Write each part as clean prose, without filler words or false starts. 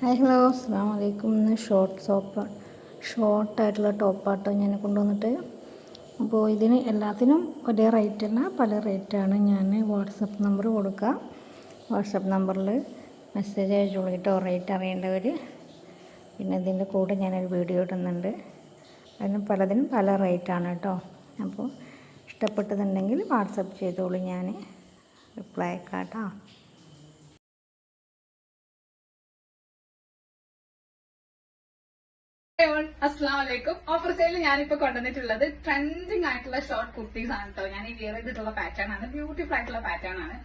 Hi hello അസ്സാം വലൈക്കും. ഇന്ന് ഷോർട്ടായിട്ടുള്ള ടോപ്പാട്ടോ ഞാൻ കൊണ്ടുവന്നിട്ട്. അപ്പോൾ ഇതിന് എല്ലാത്തിനും ഒരേ റേറ്റ് അല്ല, പല റേറ്റാണ്. ഞാൻ വാട്സപ്പ് നമ്പർ കൊടുക്കാം. വാട്സപ്പ് നമ്പറിൽ മെസ്സേജ് അയച്ചോളൂ കേട്ടോ, റേറ്റ് അറിയേണ്ടവർ. പിന്നെ ഇതിൻ്റെ കൂടെ ഞാനൊരു വീഡിയോ ഇടുന്നുണ്ട്. അതിന് പലതിനും പല റേറ്റാണ് കേട്ടോ. അപ്പോൾ ഇഷ്ടപ്പെട്ടതുണ്ടെങ്കിൽ വാട്സപ്പ് ചെയ്തോളൂ, ഞാൻ റിപ്ലൈ അയക്കാം കേട്ടോ. അസ്സലാമലൈക്കും. ഓഫർ സെയിലിൽ ഞാനിപ്പോ കൊണ്ടുവന്നിട്ടുള്ളത് ട്രെൻഡിങ് ആയിട്ടുള്ള ഷോർട്ട് കുർത്തീസ് ആണ് കേട്ടോ. ഞാൻ ഈ വിയർ ചെയ്തിട്ടുള്ള പാറ്റേൺ ആണ്, ബ്യൂട്ടിഫുൾ ആയിട്ടുള്ള പാറ്റേൺ ആണ്.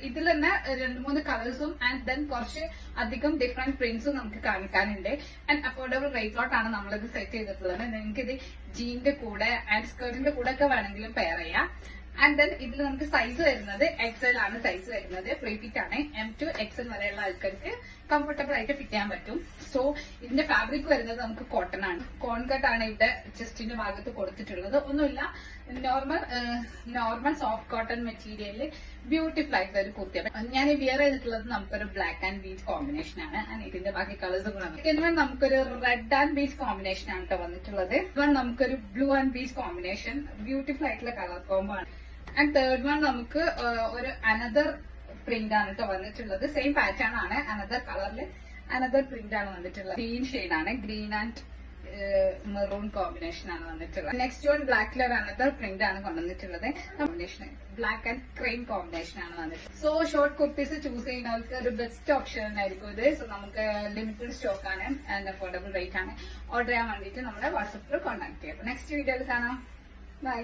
ഇതിൽ തന്നെ 2-3 കളേഴ്സും ആൻഡ് ദെൻ കുറച്ച് അധികം ഡിഫറെന്റ് പ്രിന്റ്സും നമുക്ക് കാണിക്കാനുണ്ട്. ആൻഡ് അഫോർഡബിൾ റേറ്റിലോട്ടാണ് നമ്മളിത് സെറ്റ് ചെയ്തിട്ടുള്ളത്. നിങ്ങൾക്കിത് ജീനിന്റെ കൂടെ ആൻഡ് സ്കേർട്ടിന്റെ കൂടെ ഒക്കെ വേണമെങ്കിലും പെയർ ചെയ്യാം. ആൻഡ് ദെൻ ഇതിൽ നമുക്ക് സൈസ് വരുന്നത് XL ആണ്. സൈസ് വരുന്നത് ഫ്രീ ഫിറ്റ് ആണ്. M to XL വരെയുള്ള ആൾക്കാർക്ക് കംഫർട്ടബിൾ ആയിട്ട് ഫിറ്റ് ചെയ്യാൻ പറ്റും. സോ ഇതിന്റെ ഫാബ്രിക് വരുന്നത് നമുക്ക് കോട്ടൺ ആണ്. കോൺ കട്ട് ആണ് ഇവിടെ ചെസ്റ്റിന്റെ ഭാഗത്ത് കൊടുത്തിട്ടുള്ളത്. ഒന്നുമില്ല, നോർമൽ സോഫ്റ്റ് കോട്ടൺ മെറ്റീരിയലിൽ ബ്യൂട്ടിഫുൾ ആയിട്ടുള്ള ഒരു കുർത്തിയാണ്. ഞാൻ വിയർ ചെയ്തിട്ടുള്ളത് നമുക്കൊരു ബ്ലാക്ക് ആൻഡ് ബീച്ച് കോമ്പിനേഷൻ ആണ്. ആൻഡ് ഇതിന്റെ ബാക്കി കളേഴ്സ് കൂടെ നമുക്കൊരു റെഡ് ആൻഡ് ബീച്ച് കോമ്പിനേഷൻ ആണ് കേട്ടോ വന്നിട്ടുള്ളത്. നമുക്കൊരു blue and beach combination, beautiful ആയിട്ടുള്ള കളർ കോംബോ ആണ്. ആൻഡ് തേർഡ് വൺ നമുക്ക് ഒരു അനദർ പ്രിന്റ് ആണ് കേട്ടോ വന്നിട്ടുള്ളത്. സെയിം പാറ്റേൺ ആണ്, അനദർ കളറിൽ അനദർ പ്രിന്റ് ആണ് വന്നിട്ടുള്ളത്. ഗ്രീൻ ഷെയ്ഡ് ആണ്, ഗ്രീൻ ആൻഡ് മെറൂൺ കോമ്പിനേഷൻ ആണ് വന്നിട്ടുള്ളത്. നെക്സ്റ്റ് വൺ ബ്ലാക്കിൽ ഒരു അനദർ പ്രിന്റ് ആണ് കൊണ്ടുവന്നിട്ടുള്ളത്. Combination black and cream combination ആണ് വന്നിട്ടുള്ളത്. സോ ഷോർട്ട് കുർത്തീസ് ചൂസ് ചെയ്യുന്നവർക്ക് ഒരു ബെസ്റ്റ് ഓപ്ഷൻ ആയിരിക്കും ഇത്. സോ നമുക്ക് ലിമിറ്റഡ് സ്റ്റോക്ക് ആണ് ആൻഡ് അഫോർഡബിൾ റേറ്റ് ആണ്. ഓർഡർ ചെയ്യാൻ വേണ്ടിയിട്ട് നമ്മളെ വാട്സപ്പിൽ കോൺടാക്ട് ചെയ്യാം. നെക്സ്റ്റ് വീഡിയോയിൽ കാണാം. ബൈ.